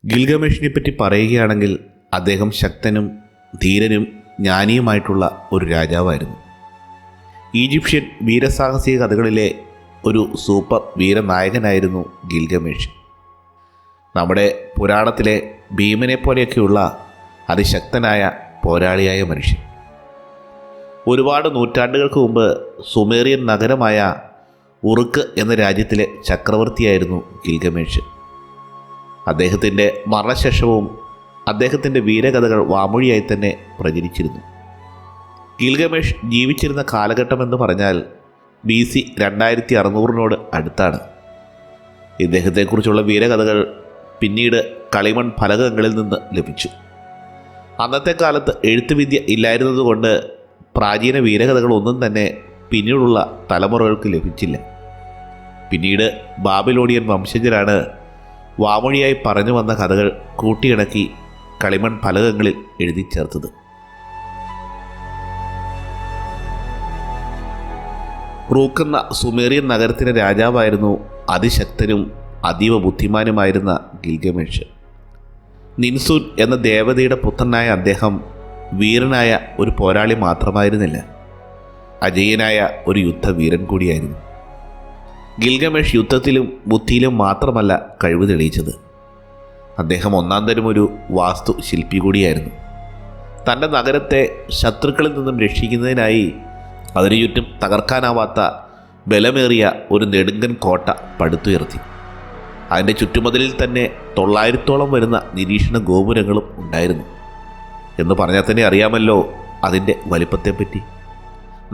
ഗിൽഗമേഷിനെ പറ്റി പറയുകയാണെങ്കിൽ അദ്ദേഹം ശക്തനും ധീരനും ജ്ഞാനിയുമായിട്ടുള്ള ഒരു രാജാവായിരുന്നു. ഈജിപ്ഷ്യൻ വീരസാഹസിക കഥകളിലെ ഒരു സൂപ്പർ വീരനായകനായിരുന്നു ഗിൽഗമേഷ്. നമ്മുടെ പുരാണത്തിലെ ഭീമനെ പോലെയൊക്കെയുള്ള അതിശക്തനായ പോരാളിയായ മനുഷ്യൻ. ഒരുപാട് നൂറ്റാണ്ടുകൾക്ക് മുമ്പ് സുമേറിയൻ നഗരമായ ഉറുക്ക് എന്ന രാജ്യത്തിലെ ചക്രവർത്തിയായിരുന്നു ഗിൽഗമേഷ്. അദ്ദേഹത്തിൻ്റെ മരണശേഷവും അദ്ദേഹത്തിൻ്റെ വീരകഥകൾ വാമൊഴിയായി തന്നെ പ്രചരിച്ചിരുന്നു. ഗിൽഗമേഷ് ജീവിച്ചിരുന്ന കാലഘട്ടമെന്ന് പറഞ്ഞാൽ BC 2600 അടുത്താണ്. ഇദ്ദേഹത്തെക്കുറിച്ചുള്ള വീരകഥകൾ പിന്നീട് കളിമൺ ഫലകങ്ങളിൽ നിന്ന് ലഭിച്ചു. അന്നത്തെ കാലത്ത് എഴുത്തുവിദ്യ ഇല്ലായിരുന്നതുകൊണ്ട് പ്രാചീന വീരകഥകളൊന്നും തന്നെ പിന്നീടുള്ള തലമുറകൾക്ക് ലഭിച്ചില്ല. പിന്നീട് ബാബിലോണിയൻ വംശജരാണ് വാമൊഴിയായി പറഞ്ഞു വന്ന കഥകൾ കൂട്ടിയിണക്കി കളിമൺ ഫലകങ്ങളിൽ എഴുതി ചേർത്തത്. റൂക്ക് എന്ന സുമേറിയൻ നഗരത്തിൻ്റെ രാജാവായിരുന്നു അതിശക്തനും അതീവ ബുദ്ധിമാനുമായിരുന്ന ഗിൽഗമേഷ്. നിൻസൂൻ എന്ന ദേവതയുടെ പുത്രനായ അദ്ദേഹം വീരനായ ഒരു പോരാളി മാത്രമായിരുന്നില്ല, അജയ്യനായ ഒരു യുദ്ധവീരൻ കൂടിയായിരുന്നു. ഗിൽഗമേഷ് യുദ്ധത്തിലും ബുദ്ധിയിലും മാത്രമല്ല കഴിവ് തെളിയിച്ചത്, അദ്ദേഹം ഒന്നാം തരം ഒരു വാസ്തു ശില്പി കൂടിയായിരുന്നു. തൻ്റെ നഗരത്തെ ശത്രുക്കളിൽ നിന്നും രക്ഷിക്കുന്നതിനായി അതിനു ചുറ്റും തകർക്കാനാവാത്ത ബലമേറിയ ഒരു നെടുങ്കൻ കോട്ട പടുത്തുയർത്തി. അതിൻ്റെ ചുറ്റുമതിലിൽ തന്നെ 900ഓളം വരുന്ന നിരീക്ഷണ ഗോപുരങ്ങളും ഉണ്ടായിരുന്നു. എന്ന് പറഞ്ഞാൽ തന്നെ അറിയാമല്ലോ അതിൻ്റെ വലിപ്പത്തെപ്പറ്റി.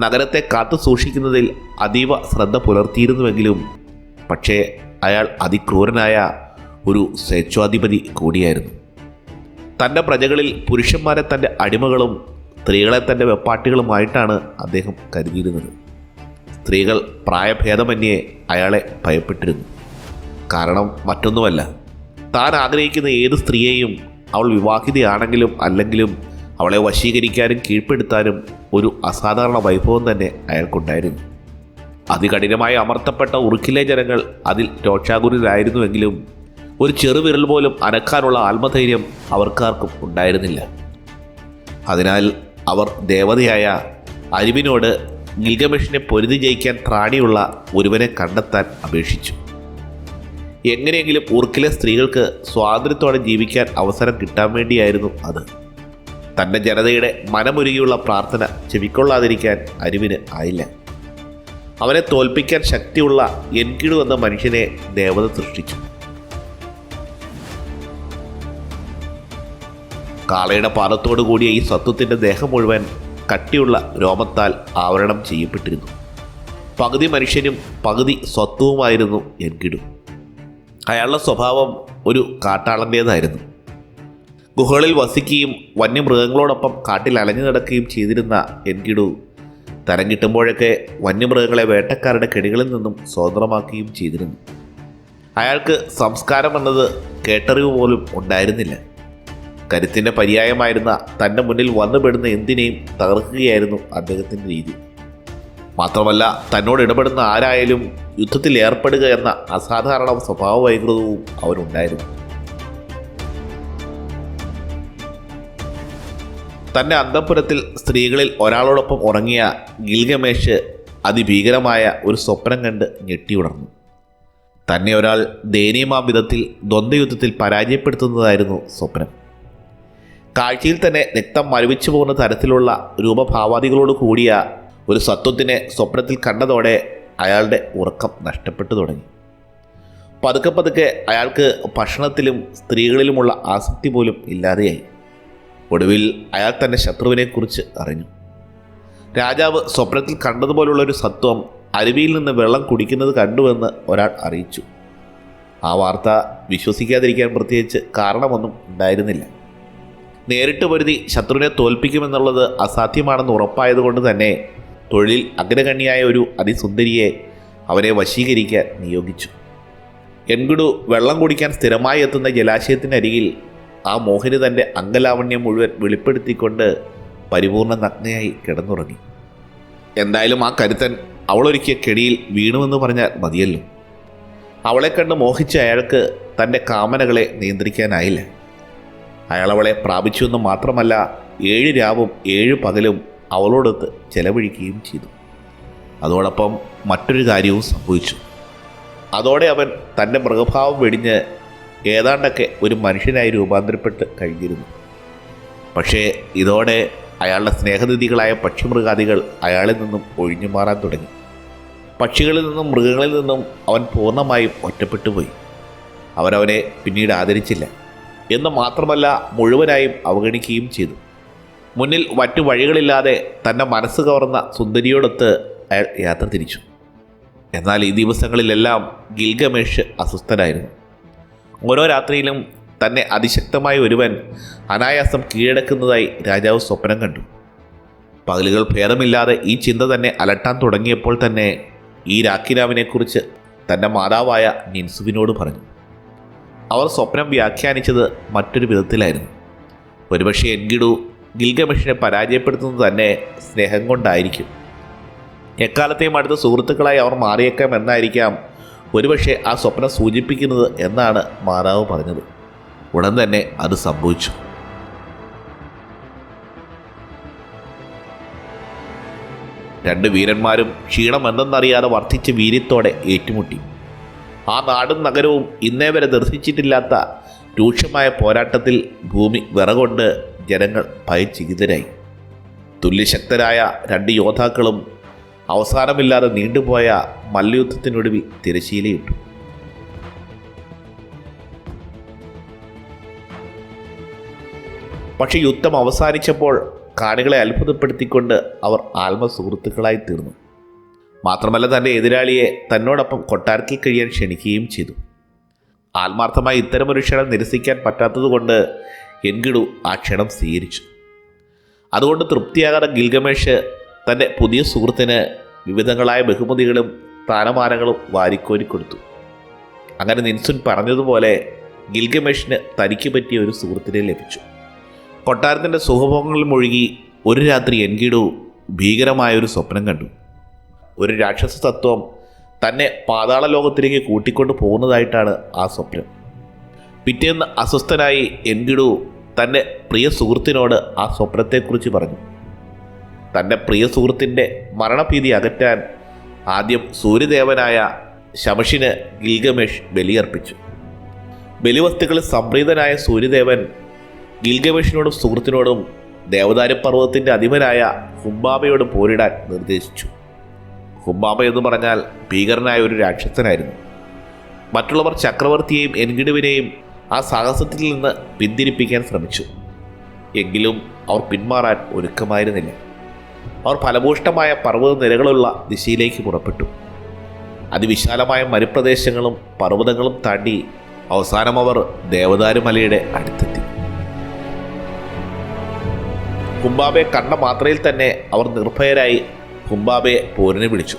നഗരത്തെ കാത്തു സൂക്ഷിക്കുന്നതിൽ അതീവ ശ്രദ്ധ പുലർത്തിയിരുന്നുവെങ്കിലും പക്ഷേ അയാൾ അതിക്രൂരനായ ഒരു സ്വേച്ഛാധിപതി കൂടിയായിരുന്നു. തൻ്റെ പ്രജകളിൽ പുരുഷന്മാരെ തൻ്റെ അടിമകളും സ്ത്രീകളെ തൻ്റെ വെപ്പാട്ടികളുമായിട്ടാണ് അദ്ദേഹം കരുതിയിരുന്നത്. സ്ത്രീകൾ പ്രായഭേദമന്യേ അയാളെ ഭയപ്പെട്ടിരുന്നു. കാരണം മറ്റൊന്നുമല്ല, താൻ ആഗ്രഹിക്കുന്ന ഏത് സ്ത്രീയെയും അവൾ വിവാഹിതയാണെങ്കിലും അല്ലെങ്കിലും അവളെ വശീകരിക്കാനും കീഴ്പ്പെടുത്താനും ഒരു അസാധാരണ വൈഭവം തന്നെ അയാൾക്കുണ്ടായിരുന്നു. അതികഠിനമായി അമർത്തപ്പെട്ട ഉറുക്കിലെ ജനങ്ങൾ അതിൽ രോക്ഷാകുലരായിരുന്നുവെങ്കിലും ഒരു ചെറുവിരൽ പോലും അനക്കാനുള്ള ആത്മധൈര്യം അവർക്കാർക്കും ഉണ്ടായിരുന്നില്ല. അതിനാൽ അവർ ദേവതയായ അരിവിനോട് ഗിൽഗമേഷിനെ പൊരുതി ജയിക്കാൻ ത്രാണിയുള്ള ഒരുവനെ കണ്ടെത്താൻ അപേക്ഷിച്ചു. എങ്ങനെയെങ്കിലും ഉറുക്കിലെ സ്ത്രീകൾക്ക് സ്വാതന്ത്ര്യത്തോടെ ജീവിക്കാൻ അവസരം കിട്ടാൻ വേണ്ടിയായിരുന്നു അത്. തൻ്റെ ജനതയുടെ മനമൊരുകിയുള്ള പ്രാർത്ഥന ചെവിക്കൊള്ളാതിരിക്കാൻ അരിവിന് ആയില്ല. അവനെ തോൽപ്പിക്കാൻ ശക്തിയുള്ള എൻകിഡു എന്ന മനുഷ്യനെ ദേവത സൃഷ്ടിച്ചു. കാളയുടെ പാദത്തോടു കൂടിയ ഈ സത്വത്തിൻ്റെ ദേഹം മുഴുവൻ കട്ടിയുള്ള രോമത്താൽ ആവരണം ചെയ്യപ്പെട്ടിരുന്നു. പകുതി മനുഷ്യനും പകുതി സ്വത്വവുമായിരുന്നു എൻകിഡു. അയാളുടെ സ്വഭാവം ഒരു കാട്ടാളൻ്റേതായിരുന്നു. ഗുഹകളിൽ വസിക്കുകയും വന്യമൃഗങ്ങളോടൊപ്പം കാട്ടിൽ അലഞ്ഞു നടക്കുകയും ചെയ്തിരുന്ന എൻകിഡു തരം കിട്ടുമ്പോഴൊക്കെ വന്യമൃഗങ്ങളെ വേട്ടക്കാരുടെ കെണികളിൽ നിന്നും സ്വതന്ത്രമാക്കുകയും ചെയ്തിരുന്നു. അയാൾക്ക് സംസ്കാരം എന്നത് കേട്ടറിവ് പോലും ഉണ്ടായിരുന്നില്ല. കരുത്തിൻ്റെ പര്യായമായിരുന്ന തൻ്റെ മുന്നിൽ വന്നുപെടുന്ന എന്തിനേയും തകർക്കുകയായിരുന്നു അദ്ദേഹത്തിൻ്റെ രീതി. മാത്രമല്ല, തന്നോട് ഇടപെടുന്ന ആരായാലും യുദ്ധത്തിൽ ഏർപ്പെടുക എന്ന അസാധാരണ സ്വഭാവ വൈകൃതവും അവനുണ്ടായിരുന്നു. തൻ്റെ അന്തഃപുരത്തിൽ സ്ത്രീകളിൽ ഒരാളോടൊപ്പം ഉറങ്ങിയ ഗിൽഗമേഷ് അതിഭീകരമായ ഒരു സ്വപ്നം കണ്ട് ഞെട്ടിയുണർന്നു. തന്നെ ഒരാൾ ദയനീയമായ വിധത്തിൽ ദ്വന്ദ്വയുദ്ധത്തിൽ പരാജയപ്പെടുത്തുന്നതായിരുന്നു സ്വപ്നം. കാഴ്ചയിൽ തന്നെ രക്തം മരവിച്ചു പോകുന്ന തരത്തിലുള്ള രൂപഭാവാദികളോട് കൂടിയ ഒരു സത്വത്തിനെ സ്വപ്നത്തിൽ കണ്ടതോടെ അയാളുടെ ഉറക്കം നഷ്ടപ്പെട്ടു തുടങ്ങി. പതുക്കെ പതുക്കെ അയാൾക്ക് ഭക്ഷണത്തിലും സ്ത്രീകളിലുമുള്ള ആസക്തി പോലും ഇല്ലാതെയായി. ഒടുവിൽ അയാൾ തൻ്റെ ശത്രുവിനെക്കുറിച്ച് അറിഞ്ഞു. രാജാവ് സ്വപ്നത്തിൽ കണ്ടതുപോലുള്ളൊരു സത്വം അരുവിയിൽ നിന്ന് വെള്ളം കുടിക്കുന്നത് കണ്ടുവെന്ന് ഒരാൾ അറിയിച്ചു. ആ വാർത്ത വിശ്വസിക്കാതിരിക്കാൻ പ്രത്യേകിച്ച് കാരണമൊന്നും ഉണ്ടായിരുന്നില്ല. നേരിട്ട് പൊരുതി ശത്രുവിനെ തോൽപ്പിക്കുമെന്നുള്ളത് അസാധ്യമാണെന്ന് ഉറപ്പായതുകൊണ്ട് തന്നെ തൊഴിലിൽ അഗ്രഗണ്യായ ഒരു അതിസുന്ദരിയെ അവരെ വശീകരിക്കാൻ നിയോഗിച്ചു. എൻകിഡു വെള്ളം കുടിക്കാൻ സ്ഥിരമായി എത്തുന്ന ജലാശയത്തിനരികിൽ ആ മോഹിനി തൻ്റെ അംഗലാവണ്യം മുഴുവൻ വെളിപ്പെടുത്തിക്കൊണ്ട് പരിപൂർണ നഗ്നയായി കിടന്നുറങ്ങി. എന്തായാലും ആ കരുത്തൻ അവളൊരുക്കിയ കെണിയിൽ വീണുവെന്ന് പറഞ്ഞാൽ മതിയല്ലോ. അവളെ കണ്ട് മോഹിച്ച അയാൾക്ക് തൻ്റെ കാമനകളെ നിയന്ത്രിക്കാനായില്ല. അയാൾ അവളെ പ്രാപിച്ചുവെന്ന് മാത്രമല്ല 7 രാവും 7 പകലും അവളോടൊത്ത് ചെലവഴിക്കുകയും ചെയ്തു. അതോടൊപ്പം മറ്റൊരു കാര്യവും സംഭവിച്ചു. അതോടെ അവൻ തൻ്റെ മൃഗഭാവം വെടിഞ്ഞ് ഏതാണ്ടൊക്കെ ഒരു മനുഷ്യനായി രൂപാന്തരപ്പെട്ട് കഴിഞ്ഞിരുന്നു. പക്ഷേ ഇതോടെ അയാളുടെ സ്നേഹനിധികളായ പക്ഷിമൃഗാദികൾ അയാളിൽ നിന്നും ഒഴിഞ്ഞു മാറാൻ തുടങ്ങി. പക്ഷികളിൽ നിന്നും മൃഗങ്ങളിൽ നിന്നും അവൻ പൂർണ്ണമായും ഒറ്റപ്പെട്ടു പോയി. അവരവനെ പിന്നീട് ആദരിച്ചില്ല എന്ന് മാത്രമല്ല, മുഴുവനായും അവഗണിക്കുകയും ചെയ്തു. മുന്നിൽ മറ്റു വഴികളില്ലാതെ തൻ്റെ മനസ്സ് കവർന്ന സുന്ദരിയോടൊത്ത് അയാൾ യാത്ര തിരിച്ചു. എന്നാൽ ഈ ദിവസങ്ങളിലെല്ലാം ഗിൽഗമേഷ് അസ്വസ്ഥനായിരുന്നു. ഓരോ രാത്രിയിലും തന്നെ അതിശക്തമായ ഒരുവൻ അനായാസം കീഴടക്കുന്നതായി രാജാവ് സ്വപ്നം കണ്ടു. പകലുകൾ ഭേദമില്ലാതെ ഈ ചിന്ത തന്നെ അലട്ടാൻ തുടങ്ങിയപ്പോൾ തന്നെ ഈ രാഖിനാവിനെക്കുറിച്ച് തൻ്റെ മാതാവായ നിൻസുവിനോട് പറഞ്ഞു. അവർ സ്വപ്നം വ്യാഖ്യാനിച്ചത് മറ്റൊരു വിധത്തിലായിരുന്നു. ഒരുപക്ഷെ എൻഗിഡു ഗിൽഗമേഷിനെ പരാജയപ്പെടുത്തുന്നത് തന്നെ സ്നേഹം കൊണ്ടായിരിക്കും. എക്കാലത്തെയും അടുത്ത സുഹൃത്തുക്കളായി അവർ മാറിയേക്കാം എന്നായിരിക്കാം ഒരുപക്ഷെ ആ സ്വപ്നം സൂചിപ്പിക്കുന്നത് എന്നാണ് മാതാവ് പറഞ്ഞത്. ഉടൻ തന്നെ അത് സംഭവിച്ചു. രണ്ട് വീരന്മാരും ക്ഷീണമെന്തെന്നറിയാതെ വർദ്ധിച്ച വീര്യത്തോടെ ഏറ്റുമുട്ടി. ആ നാടും നഗരവും ഇന്നേ വരെ ദർശിച്ചിട്ടില്ലാത്ത രൂക്ഷമായ പോരാട്ടത്തിൽ ഭൂമി വിറകൊണ്ട് ജനങ്ങൾ ഭയചകിതരായി. തുല്യശക്തരായ 2 യോദ്ധാക്കളും അവസാനമില്ലാതെ നീണ്ടുപോയ മല്ലയുദ്ധത്തിനൊടുവിൽ തിരശ്ശീലയിട്ടു. പക്ഷെ യുദ്ധം അവസാനിച്ചപ്പോൾ കാണികളെ അത്ഭുതപ്പെടുത്തിക്കൊണ്ട് അവർ ആത്മസുഹൃത്തുക്കളായി തീർന്നു. മാത്രമല്ല, തൻ്റെ എതിരാളിയെ തന്നോടൊപ്പം കൊട്ടാരത്തിൽ കഴിയാൻ ക്ഷണിക്കുകയും ചെയ്തു. ആത്മാർത്ഥമായി ഇത്തരമൊരു ക്ഷണം നിരസിക്കാൻ പറ്റാത്തതുകൊണ്ട് എൻഗിഡു ആ ക്ഷണം സ്വീകരിച്ചു. അതുകൊണ്ട് തൃപ്തിയാകാതെ ഗിൽഗമേഷ് തൻ്റെ പുതിയ സുഹൃത്തിന് വിവിധങ്ങളായ ബഹുമതികളും സ്ഥാനമാനങ്ങളും വാരിക്കോരിക്കൊടുത്തു. അങ്ങനെ നിൻസുൻ പറഞ്ഞതുപോലെ ഗിൽഗമേഷിന് തനിക്ക് പറ്റിയ ഒരു സുഹൃത്തിനെ ലഭിച്ചു. കൊട്ടാരത്തിൻ്റെ സുഖഭോഗങ്ങളിൽ മുഴുകി ഒരു രാത്രി എൻഗിഡു ഭീകരമായൊരു സ്വപ്നം കണ്ടു. ഒരു രാക്ഷസ തത്വം തന്നെ പാതാള ലോകത്തിലേക്ക് കൂട്ടിക്കൊണ്ടു പോകുന്നതായിട്ടാണ് ആ സ്വപ്നം. പിറ്റേന്ന് അസ്വസ്ഥനായി എൻഗിഡു തൻ്റെ പ്രിയ സുഹൃത്തിനോട് ആ സ്വപ്നത്തെക്കുറിച്ച് പറഞ്ഞു. തൻ്റെ പ്രിയ സുഹൃത്തിൻ്റെ മരണഭീതി അകറ്റാൻ ആദ്യം സൂര്യദേവനായ ശമഷിന് ഗിൽഗമേഷ് ബലിയർപ്പിച്ചു. ബലിവസ്തുക്കളിൽ സംപ്രീതനായ സൂര്യദേവൻ ഗിൽഗമേഷിനോടും സുഹൃത്തിനോടും ദേവദാരു പർവ്വതത്തിൻ്റെ അധിപനായ ഹുംബാബയോട് പോരിടാൻ നിർദ്ദേശിച്ചു. ഹുംബാബ എന്ന് പറഞ്ഞാൽ ഭീകരനായ ഒരു രാക്ഷസനായിരുന്നു. മറ്റുള്ളവർ ചക്രവർത്തിയെയും എൻഗിഡുവിനെയും ആ സാഹസത്തിൽ നിന്ന് പിന്തിരിപ്പിക്കാൻ ശ്രമിച്ചു. എങ്കിലും അവർ പിന്മാറാൻ ഒരുക്കമായിരുന്നില്ല. അവർ ഫലഭൂഷ്ടമായ പർവ്വത നിരകളുള്ള ദിശയിലേക്ക് പുറപ്പെട്ടു. അതിവിശാലമായ മരുപ്രദേശങ്ങളും പർവ്വതങ്ങളും താണ്ടി അവസാനം അവർ ദേവദാരു മലയുടെ അടുത്തെത്തി. ഹുംബാബയെ കണ്ട മാത്രയിൽ തന്നെ അവർ നിർഭയരായി ഹുംബാബയെ പോരിന് വിളിച്ചു.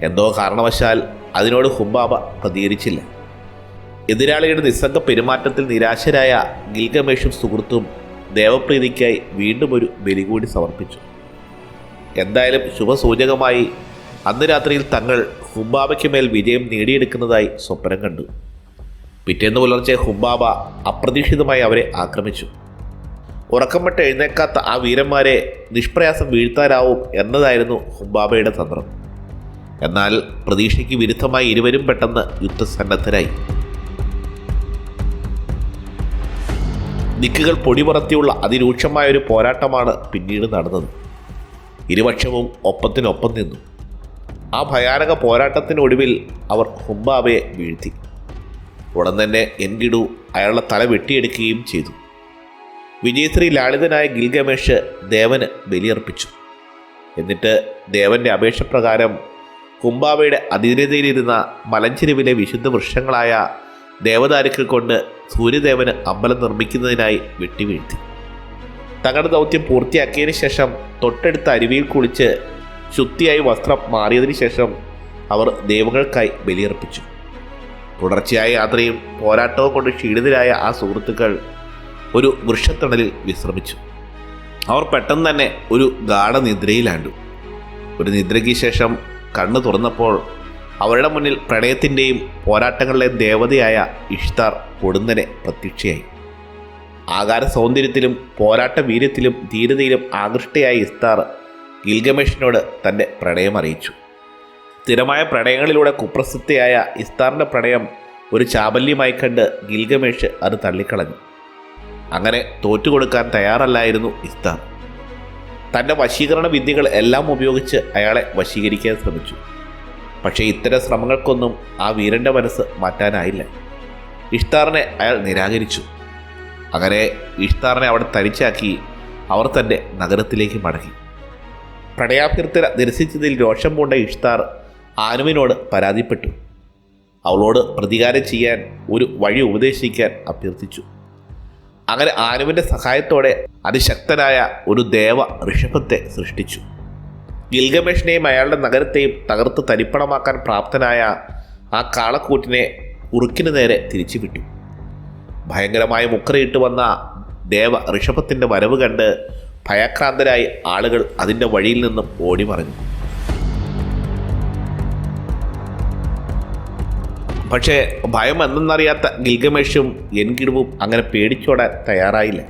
എന്തോ കാരണവശാൽ അതിനോട് ഹുംബാബ പ്രതികരിച്ചില്ല. എതിരാളിയുടെ നിസ്സംഗ പെരുമാറ്റത്തിൽ നിരാശരായ ഗിൽഗമേഷും സുഹൃത്തും ദേവപ്രീതിക്കായി വീണ്ടും ഒരു ബലി കൂടി സമർപ്പിച്ചു. എന്തായാലും ശുഭസൂചകമായി അന്ന് രാത്രിയിൽ തങ്ങൾ ഹുംബാബയ്ക്ക് മേൽ വിജയം നേടിയെടുക്കുന്നതായി സ്വപ്നം കണ്ടു. പിറ്റേന്ന് പുലർച്ചെ ഹുംബാബ അപ്രതീക്ഷിതമായി അവരെ ആക്രമിച്ചു. ഉറക്കം വിട്ട് എഴുന്നേക്കാത്ത ആ വീരന്മാരെ നിഷ്പ്രയാസം വീഴ്ത്താനാവും എന്നതായിരുന്നു ഹുംബാബയുടെ തന്ത്രം. എന്നാൽ പ്രതീക്ഷയ്ക്ക് വിരുദ്ധമായി ഇരുവരും പെട്ടെന്ന് യുദ്ധസന്നദ്ധരായി. ദിക്കുകൾ പൊടിപറത്തിയുള്ള അതിരൂക്ഷമായൊരു പോരാട്ടമാണ് പിന്നീട് നടന്നത്. ഇരുപക്ഷവും ഒപ്പത്തിനൊപ്പം നിന്നു. ആ ഭയാനക പോരാട്ടത്തിനൊടുവിൽ അവർ ഹുംബാബയെ വീഴ്ത്തി. ഉടൻ തന്നെ എൻഗിഡു അയാളുടെ തല വെട്ടിയെടുക്കുകയും ചെയ്തു. വിജയശ്രീ ലാളിതനായ ഗിൽഗമേഷ് ദേവന് ബലിയർപ്പിച്ചു. എന്നിട്ട് ദേവന്റെ അപേക്ഷപ്രകാരം ഹുംബാബയുടെ അധീനതയിലിരുന്ന മലഞ്ചെരുവിലെ വിശുദ്ധ വൃക്ഷങ്ങളായ ദേവദാരുക്കൾ കൊണ്ട് സൂര്യദേവന് അമ്പലം നിർമ്മിക്കുന്നതിനായി വെട്ടിവീഴ്ത്തി. തങ്ങളുടെ ദൗത്യം പൂർത്തിയാക്കിയതിനു ശേഷം തൊട്ടടുത്ത അരുവിയിൽ കുളിച്ച് ശുദ്ധിയായി വസ്ത്രം മാറിയതിനു ശേഷം അവർ ദേവങ്ങൾക്കായി ബലിയർപ്പിച്ചു. തുടർച്ചയായ യാത്രയും പോരാട്ടവും കൊണ്ട് ക്ഷീണിതരായ ആ സുഹൃത്തുക്കൾ ഒരു വൃക്ഷത്തണലിൽ വിശ്രമിച്ചു. അവർ പെട്ടെന്ന് തന്നെ ഒരു ഗാഢനിദ്രയിലാണ്ടു. ഒരു നിദ്രയ്ക്ക് ശേഷം കണ്ണു തുറന്നപ്പോൾ അവരുടെ മുന്നിൽ പ്രണയത്തിൻ്റെയും പോരാട്ടങ്ങളിലെയും ദേവതയായ ഇഷ്താർ പൊടുന്നനെ പ്രത്യക്ഷയായി. ആകാര സൗന്ദര്യത്തിലും പോരാട്ട വീര്യത്തിലും ധീരതയിലും ആകൃഷ്ടയായ ഇഷ്താർ ഗിൽഗമേഷിനോട് തൻ്റെ പ്രണയം അറിയിച്ചു. സ്ഥിരമായ പ്രണയങ്ങളിലൂടെ കുപ്രസിദ്ധയായ ഇഷ്താറിൻ്റെ പ്രണയം ഒരു ചാബല്യമായി കണ്ട് ഗിൽഗമേഷ് അത് തള്ളിക്കളഞ്ഞു. അങ്ങനെ തോറ്റുകൊടുക്കാൻ തയ്യാറല്ലായിരുന്നു ഇഷ്താർ. തൻ്റെ വശീകരണ വിദ്യകൾ എല്ലാം ഉപയോഗിച്ച് അയാളെ വശീകരിക്കാൻ ശ്രമിച്ചു. പക്ഷേ ഇത്തരം ശ്രമങ്ങൾക്കൊന്നും ആ വീരൻ്റെ മനസ്സ് മാറ്റാനായില്ല. ഇഷ്താറിനെ അയാൾ നിരാകരിച്ചു. അങ്ങനെ ഇഷ്താറിനെ അവിടെ തനിച്ചാക്കി അവർ തൻ്റെ നഗരത്തിലേക്ക് മടങ്ങി. പ്രണയാഭ്യർത്ഥന നിരസിച്ചതിൽ രോഷം പൂണ്ട ഇഷ്താർ ആനുവിനോട് പരാതിപ്പെട്ടു. അവളോട് പ്രതികാരം ചെയ്യാൻ ഒരു വഴി ഉപദേശിക്കാൻ അഭ്യർത്ഥിച്ചു. അങ്ങനെ ആനുവിൻ്റെ സഹായത്തോടെ അതിശക്തനായ ഒരു ദേവ ഋഷഭത്തെ സൃഷ്ടിച്ചു. ഗിൽഗമേഷിനെയും അയാളുടെ നഗരത്തെയും തകർത്ത് തരിപ്പണമാക്കാൻ പ്രാപ്തനായ ആ കാളക്കൂറ്റിനെ ഉറുക്കിന് നേരെ തിരിച്ചുവിട്ടു. ഭയങ്കരമായ മുക്കറയിട്ട് വന്ന ദേവ ഋഷഭത്തിൻ്റെ വരവ് കണ്ട് ഭയക്രാന്തരായി ആളുകൾ അതിൻ്റെ വഴിയിൽ നിന്നും ഓടിമറഞ്ഞു. പക്ഷേ ഭയം എന്തെന്നറിയാത്ത ഗിൽഗമേഷും എൻകിടുവും അങ്ങനെ പേടിച്ചോടാൻ തയ്യാറായില്ല.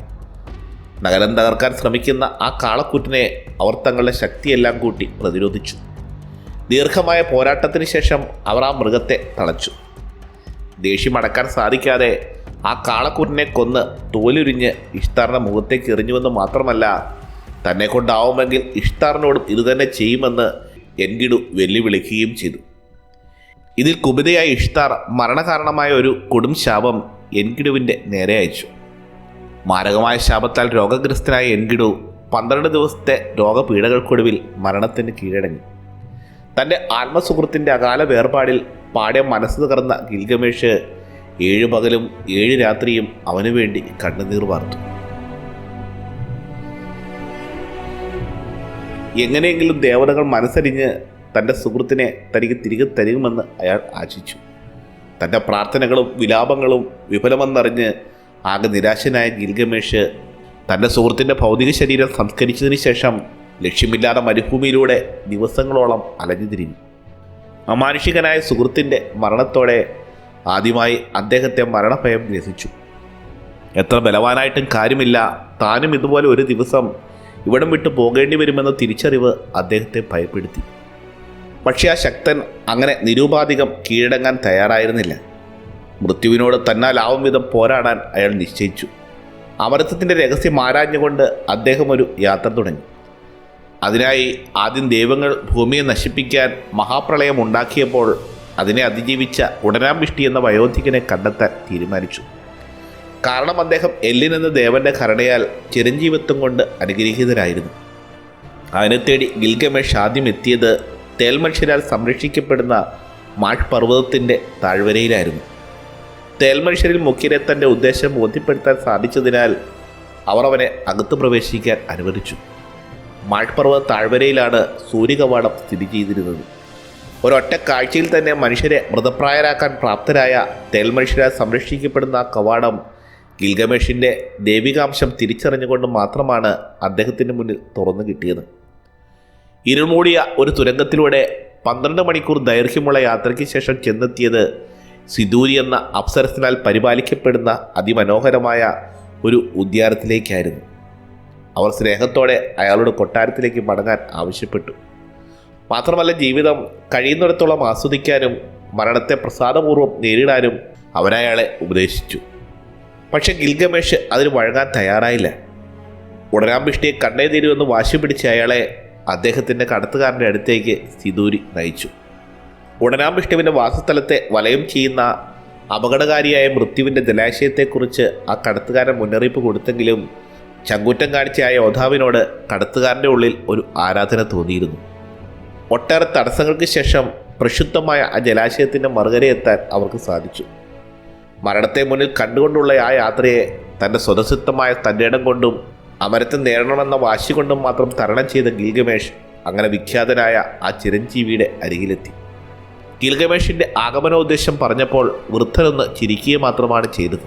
നഗരം തകർക്കാൻ ശ്രമിക്കുന്ന ആ കാളക്കൂറ്റിനെ അവർ തങ്ങളുടെ ശക്തിയെല്ലാം കൂട്ടി പ്രതിരോധിച്ചു. ദീർഘമായ പോരാട്ടത്തിന് ശേഷം അവർ ആ മൃഗത്തെ തളച്ചു. ദേഷ്യമടക്കാൻ സാധിക്കാതെ ആ കാളക്കൂറ്റിനെ കൊന്ന് തോലുരിഞ്ഞ് ഇഷ്താറിൻ്റെ മുഖത്തേക്ക് എറിഞ്ഞുവെന്ന് മാത്രമല്ല, തന്നെ കൊണ്ടാവുമെങ്കിൽ ഇഷ്താറിനോടും ഇതുതന്നെ ചെയ്യുമെന്ന് എൻകിടു വെല്ലുവിളിക്കുകയും ചെയ്തു. ഇതിൽ കുപിതയായ ഇഷ്താർ മരണകാരണമായ ഒരു കൊടും ശാപം എൻകിടുവിൻ്റെ നേരെ അയച്ചു. മാരകമായ ശാപത്താൽ രോഗഗ്രസ്തനായ എൻകിടു 12 ദിവസത്തെ രോഗപീഠകൾക്കൊടുവിൽ മരണത്തിന് കീഴടങ്ങി. തൻ്റെ ആത്മസുഹൃത്തിൻ്റെ അകാല വേർപാടിൽ പാടെ മനസ്സ് തകർന്ന ഗിൽഗമേഷ് 7 പകലും 7 രാത്രിയും അവനു വേണ്ടി കണ്ണുനീർ വാർത്തു. എങ്ങനെയെങ്കിലും ദേവതകൾ മനസ്സരിഞ്ഞ് തൻ്റെ സുഹൃത്തിനെ തനിക്ക് തിരികെ തരുമെന്ന് അയാൾ ആശിച്ചു. തൻ്റെ പ്രാർത്ഥനകളും വിലാപങ്ങളും വിഫലമെന്നറിഞ്ഞ് ആകെ നിരാശനായ ഗിൽഗമേഷ് തൻ്റെ സുഹൃത്തിൻ്റെ ഭൗതിക ശരീരം സംസ്കരിച്ചതിന് ശേഷം ലക്ഷ്യമില്ലാതെ മരുഭൂമിയിലൂടെ ദിവസങ്ങളോളം അലഞ്ഞു തിരിഞ്ഞു. അമാനുഷികനായ സുഹൃത്തിൻ്റെ മരണത്തോടെ ആദ്യമായി അദ്ദേഹത്തെ മരണഭയം ഗ്രസിച്ചു. എത്ര ബലവാനായിട്ടും കാര്യമില്ല, താനും ഇതുപോലെ ഒരു ദിവസം ഇവിടം വിട്ടു പോകേണ്ടി വരുമെന്ന തിരിച്ചറിവ് അദ്ദേഹത്തെ ഭയപ്പെടുത്തി. പക്ഷേ ആ ശക്തൻ അങ്ങനെ നിരൂപാധികം കീഴടങ്ങാൻ തയ്യാറായിരുന്നില്ല. മൃത്യുവിനോട് തന്നാലാവും വിധം പോരാടാൻ അയാൾ നിശ്ചയിച്ചു. അമരത്വത്തിൻ്റെ രഹസ്യം ആരാഞ്ഞുകൊണ്ട് അദ്ദേഹം ഒരു യാത്ര തുടങ്ങി. അതിനായി ആദ്യം ദൈവങ്ങൾ ഭൂമിയെ നശിപ്പിക്കാൻ മഹാപ്രളയം ഉണ്ടാക്കിയപ്പോൾ അതിനെ അതിജീവിച്ച ഉടനാംബിഷ്ടി എന്ന വയോധികനെ കണ്ടെത്താൻ തീരുമാനിച്ചു. കാരണം അദ്ദേഹം എല്ലിൻ എന്ന ദേവന്റെ കരുണയാൽ ചിരഞ്ജീവിത്വം കൊണ്ട് അനുഗ്രഹീതരായിരുന്നു. അതിനെ തേടി ഗിൽഗമേഷ് ആദ്യം എത്തിയത് തേൽമനുഷ്യരാൽ സംരക്ഷിക്കപ്പെടുന്ന മാഷ് പർവ്വതത്തിൻ്റെ താഴ്വരയിലായിരുന്നു. തേൽമനുഷ്യരിൽ മുഖ്യരെ തൻ്റെ ഉദ്ദേശം ബോധ്യപ്പെടുത്താൻ സാധിച്ചതിനാൽ അവർ അവനെ അകത്ത് പ്രവേശിക്കാൻ അനുവദിച്ചു. മാഷ് പർവ്വത താഴ്വരയിലാണ് സൂര്യകവാടം സ്ഥിതി ചെയ്തിരുന്നത്. ഒരൊറ്റ കാഴ്ചയിൽ തന്നെ മനുഷ്യരെ മൃതപ്രായരാക്കാൻ പ്രാപ്തരായ തേൽമനുഷ്യരാൽ സംരക്ഷിക്കപ്പെടുന്ന ആ കവാടം ഗിൽഗമേഷിൻ്റെ ദൈവികാംശം തിരിച്ചറിഞ്ഞുകൊണ്ട് മാത്രമാണ് അദ്ദേഹത്തിൻ്റെ മുന്നിൽ തുറന്നു കിട്ടിയത്. ഇരുൾമൂടിയ ഒരു തുരങ്കത്തിലൂടെ 12 മണിക്കൂർ ദൈർഘ്യമുള്ള യാത്രയ്ക്ക് ശേഷം ചെന്നെത്തിയത് സിദൂരി എന്ന അപ്സരസിനാൽ പരിപാലിക്കപ്പെടുന്ന അതിമനോഹരമായ ഒരു ഉദ്യാനത്തിലേക്കായിരുന്നു. അവർ സ്നേഹത്തോടെ അയാളുടെ കൊട്ടാരത്തിലേക്ക് മടങ്ങാൻ ആവശ്യപ്പെട്ടു. മാത്രമല്ല, ജീവിതം കഴിയുന്നിടത്തോളം ആസ്വദിക്കാനും മരണത്തെ പ്രസാദപൂർവ്വം നേരിടാനും അവരയാളെ ഉപദേശിച്ചു. പക്ഷെ ഗിൽഗമേഷ് അതിന് വഴങ്ങാൻ തയ്യാറായില്ല. ഉടനാംബിഷ്ടിയെ കണ്ടേ തീരുമെന്ന് വാശി പിടിച്ച അയാളെ അദ്ദേഹത്തിൻ്റെ കടത്തുകാരൻ്റെ അടുത്തേക്ക് സിദൂരി നയിച്ചു. ഉടനാംബിഷ്ടുവിൻ്റെ വാസസ്ഥലത്തെ വലയം ചെയ്യുന്ന അപകടകാരിയായ മൃത്യുവിൻ്റെ ജലാശയത്തെക്കുറിച്ച് ആ കടത്തുകാരൻ മുന്നറിയിപ്പ് കൊടുത്തെങ്കിലും ചങ്കൂറ്റം കാണിച്ച ആ യോദ്ധാവിനോട് കടത്തുകാരൻ്റെ ഉള്ളിൽ ഒരു ആരാധന തോന്നിയിരുന്നു. ഒട്ടേറെ തടസ്സങ്ങൾക്ക് ശേഷം പ്രക്ഷുബ്ധമായ ആ ജലാശയത്തിൻ്റെ മറുകരയെത്താൻ അവർക്ക് സാധിച്ചു. മരണത്തെ മുന്നിൽ കണ്ടുകൊണ്ടുള്ള ആ യാത്രയെ തൻ്റെ സ്വതസിദ്ധമായ തൻ്റെ ഇടം കൊണ്ടും അമരത്തെ നേടണമെന്ന വാശി കൊണ്ടും മാത്രം തരണം ചെയ്ത ഗിൽഗമേഷ് അങ്ങനെ വിഖ്യാതനായ ആ ചിരഞ്ജീവിയുടെ അരികിലെത്തി. ഗിൽഗമേഷിൻ്റെ ആഗമനോദ്ദേശം പറഞ്ഞപ്പോൾ വൃദ്ധനൊന്ന് ചിരിക്കുക മാത്രമാണ് ചെയ്തത്.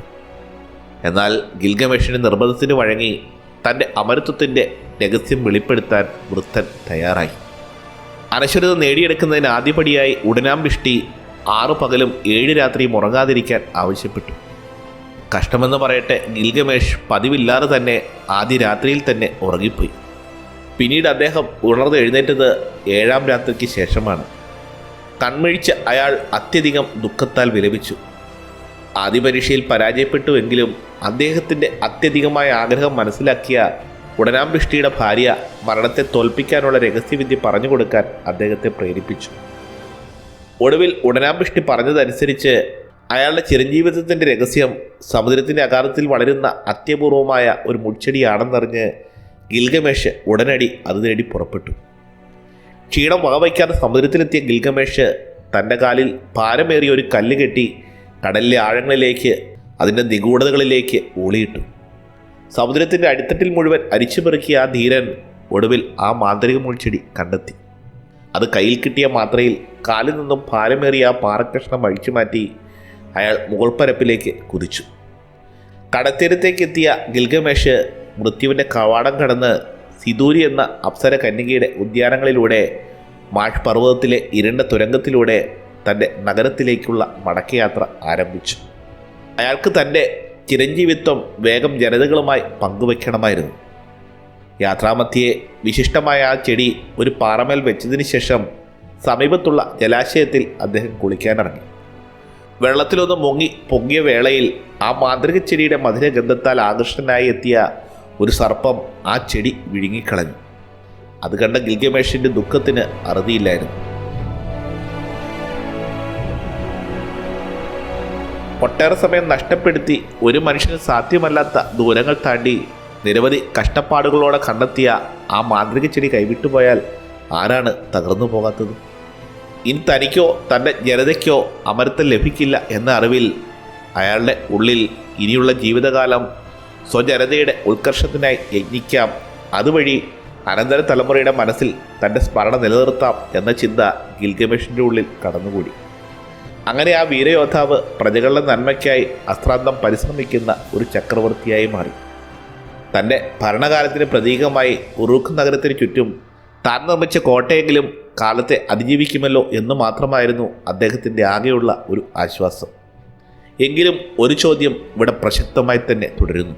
എന്നാൽ ഗിൽഗമേഷിൻ്റെ നിർബന്ധത്തിന് വഴങ്ങി തൻ്റെ അമരത്വത്തിൻ്റെ രഹസ്യം വെളിപ്പെടുത്താൻ വൃദ്ധൻ തയ്യാറായി. അനശ്വരത നേടിയെടുക്കുന്നതിന് ആദ്യപടിയായി ഉടനാംബിഷ്ടി 6 പകലും 7 രാത്രിയും ഉറങ്ങാതിരിക്കാൻ ആവശ്യപ്പെട്ടു. കഷ്ടമെന്ന് പറയട്ടെ, ഗിൽഗമേഷ് പതിവില്ലാതെ തന്നെ ആദ്യ രാത്രിയിൽ തന്നെ ഉറങ്ങിപ്പോയി. പിന്നീട് അദ്ദേഹം ഉണർന്ന് എഴുന്നേറ്റത് 7-ാം രാത്രിക്ക് ശേഷമാണ്. കൺമിഴിച്ച അയാൾ അത്യധികം ദുഃഖത്താൽ വിലപിച്ചു. ആദ്യ പരീക്ഷയിൽ പരാജയപ്പെട്ടുവെങ്കിലും അദ്ദേഹത്തിൻ്റെ അത്യധികമായ ആഗ്രഹം മനസ്സിലാക്കിയ ഉടനാംബിഷ്ടിയുടെ ഭാര്യ മരണത്തെ തോൽപ്പിക്കാനുള്ള രഹസ്യവിദ്യ പറഞ്ഞു കൊടുക്കാൻ അദ്ദേഹത്തെ പ്രേരിപ്പിച്ചു. ഒടുവിൽ ഉടനാംബിഷ്ടി പറഞ്ഞതനുസരിച്ച് അയാളുടെ ചിരഞ്ജീവിതത്തിൻ്റെ രഹസ്യം സമുദ്രത്തിൻ്റെ അഗാധത്തിൽ വളരുന്ന അത്യപൂർവമായ ഒരു മുൾച്ചെടിയാണെന്നറിഞ്ഞ് ഗിൽഗമേഷ് ഉടനടി അത് തേടി പുറപ്പെട്ടു. ക്ഷീണം വകവയ്ക്കാതെ സമുദ്രത്തിലെത്തിയ ഗിൽഗമേഷ് തൻ്റെ കാലിൽ ഭാരമേറിയ ഒരു കല്ല് കെട്ടി കടലിലെ ആഴങ്ങളിലേക്ക്, അതിൻ്റെ നിഗൂഢതകളിലേക്ക് ഊളിയിട്ടു. സമുദ്രത്തിൻ്റെ അടിത്തട്ടിൽ മുഴുവൻ അരിച്ചുപെറുക്കിയ ആ ധീരൻ ഒടുവിൽ ആ മാന്ത്രിക മുൾച്ചെടി കണ്ടെത്തി. അത് കയ്യിൽ കിട്ടിയ മാത്രയിൽ കാലിൽ നിന്നും ഭാരമേറിയ ആ പാറക്കഷ്ണം അഴിച്ചുമാറ്റി അയാൾ മുകൾപ്പരപ്പിലേക്ക് കുതിച്ചു. കടത്തീരത്തേക്കെത്തിയ ഗിൽഗമേഷ് മൃത്യുവിൻ്റെ കവാടം കടന്ന് സിദൂരി എന്ന അപ്സര കന്യകയുടെ ഉദ്യാനങ്ങളിലൂടെ മാഷ് പർവ്വതത്തിലെ ഇരുണ്ട തുരങ്കത്തിലൂടെ തൻ്റെ നഗരത്തിലേക്കുള്ള മടക്കയാത്ര ആരംഭിച്ചു. അയാൾക്ക് തൻ്റെ ചിരഞ്ജീവിത്വം വേഗം ജനതകളുമായി പങ്കുവയ്ക്കണമായിരുന്നു. യാത്രാമധ്യേ വിശിഷ്ടമായ ആ ചെടി ഒരു പാറമേൽ വെച്ചതിന് ശേഷം സമീപത്തുള്ള ജലാശയത്തിൽ അദ്ദേഹം കുളിക്കാനിറങ്ങി. വെള്ളത്തിലൊന്ന് മുങ്ങി പൊങ്ങിയ വേളയിൽ ആ മാന്ത്രിക ചെടിയുടെ മധുരഗന്ധത്താൽ ആകർഷണനായി എത്തിയ ഒരു സർപ്പം ആ ചെടി വിഴുങ്ങിക്കളഞ്ഞു. അത് കണ്ട ഗിൽഗമേഷിൻ്റെ ദുഃഖത്തിന് അറുതിയില്ലായിരുന്നു. ഒട്ടേറെ സമയം നഷ്ടപ്പെടുത്തി ഒരു മനുഷ്യന് സാധ്യമല്ലാത്ത ദൂരങ്ങൾ താണ്ടി നിരവധി കഷ്ടപ്പാടുകളോടെ കണ്ടെത്തിയ ആ മാന്ത്രിക ചെടി കൈവിട്ടുപോയാൽ ആരാണ് തകർന്നു പോകാത്തത്? ഇനി തനിക്കോ തൻ്റെ ജനതയ്ക്കോ അമരത്വം ലഭിക്കില്ല എന്ന അറിവിൽ അയാളുടെ ഉള്ളിൽ ഇനിയുള്ള ജീവിതകാലം സ്വജനതയുടെ ഉത്കർഷത്തിനായി യജ്ഞിക്കാം, അതുവഴി അനന്തര തലമുറയുടെ മനസ്സിൽ തൻ്റെ സ്മരണ നിലനിർത്താം എന്ന ചിന്ത ഗിൽഗമേഷിൻ്റെ ഉള്ളിൽ കടന്നുകൂടി. അങ്ങനെ ആ വീരയോദ്ധാവ് പ്രജകളുടെ നന്മയ്ക്കായി അശ്രാന്തം പരിശ്രമിക്കുന്ന ഒരു ചക്രവർത്തിയായി മാറി. തൻ്റെ ഭരണകാലത്തിന് പ്രതീകമായി ഉറൂഖ് നഗരത്തിന് ചുറ്റും താൻ നിർമ്മിച്ച കോട്ടയെങ്കിലും കാലത്തെ അതിജീവിക്കുമല്ലോ എന്ന് മാത്രമായിരുന്നു അദ്ദേഹത്തിൻ്റെ ആകെയുള്ള ഒരു ആശ്വാസം. എങ്കിലും ഒരു ചോദ്യം ഇവിടെ പ്രസക്തമായി തന്നെ തുടരുന്നു.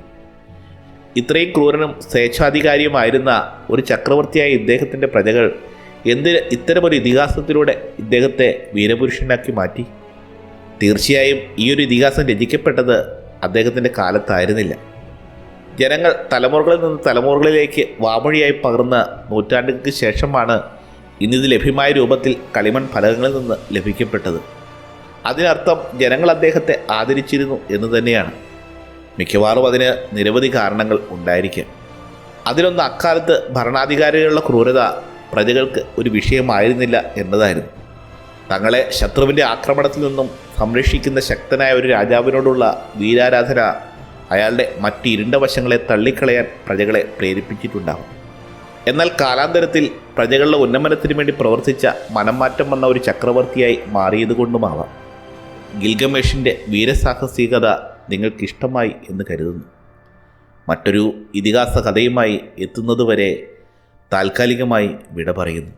ഇത്രയും ക്രൂരനും സ്വേച്ഛാധികാരിയുമായിരുന്ന ഒരു ചക്രവർത്തിയായ ഇദ്ദേഹത്തിൻ്റെ പ്രജകൾ എന്തിന് ഇത്തരമൊരു ഇതിഹാസത്തിലൂടെ ഇദ്ദേഹത്തെ വീരപുരുഷനാക്കി മാറ്റി? തീർച്ചയായും ഈ ഒരു ഇതിഹാസം രചിക്കപ്പെട്ടത് അദ്ദേഹത്തിൻ്റെ കാലത്തായിരുന്നില്ല. ജനങ്ങൾ തലമുറകളിൽ നിന്ന് തലമുറകളിലേക്ക് വാമൊഴിയായി പകർന്ന നൂറ്റാണ്ടുകൾക്ക് ശേഷമാണ് ഇന്നിത് ലഭ്യമായ രൂപത്തിൽ കളിമൺ ഫലകങ്ങളിൽ നിന്ന് ലഭിക്കപ്പെട്ടത്. അതിനർത്ഥം ജനങ്ങൾ അദ്ദേഹത്തെ ആദരിച്ചിരുന്നു എന്ന് തന്നെയാണ്. മിക്കവാറും അതിന് നിരവധി കാരണങ്ങൾ ഉണ്ടായിരിക്കാം. അതിലൊന്ന് അക്കാലത്ത് ഭരണാധികാരികളുടെ ക്രൂരത പ്രജകൾക്ക് ഒരു വിഷയമായിരുന്നില്ല എന്നതായിരുന്നു. തങ്ങളെ ശത്രുവിൻ്റെ ആക്രമണത്തിൽ നിന്നും സംരക്ഷിക്കുന്ന ശക്തനായ ഒരു രാജാവിനോടുള്ള വീരാരാധന അയാളുടെ മറ്റ് ഇരുണ്ട വശങ്ങളെ തള്ളിക്കളയാൻ പ്രജകളെ പ്രേരിപ്പിച്ചിട്ടുണ്ടാകും. എന്നാൽ കാലാന്തരത്തിൽ പ്രജകളുടെ ഉന്നമനത്തിന് വേണ്ടി പ്രവർത്തിച്ച മനംമാറ്റം വന്ന ഒരു ചക്രവർത്തിയായി മാറിയതുകൊണ്ടുമാവാം. ഗിൽഗമേഷിൻ്റെ വീരസാഹസികത നിങ്ങൾക്കിഷ്ടമായി എന്ന് കരുതുന്നു. മറ്റൊരു ഇതിഹാസ കഥയുമായി എത്തുന്നതുവരെ താൽക്കാലികമായി വിട പറയുന്നു.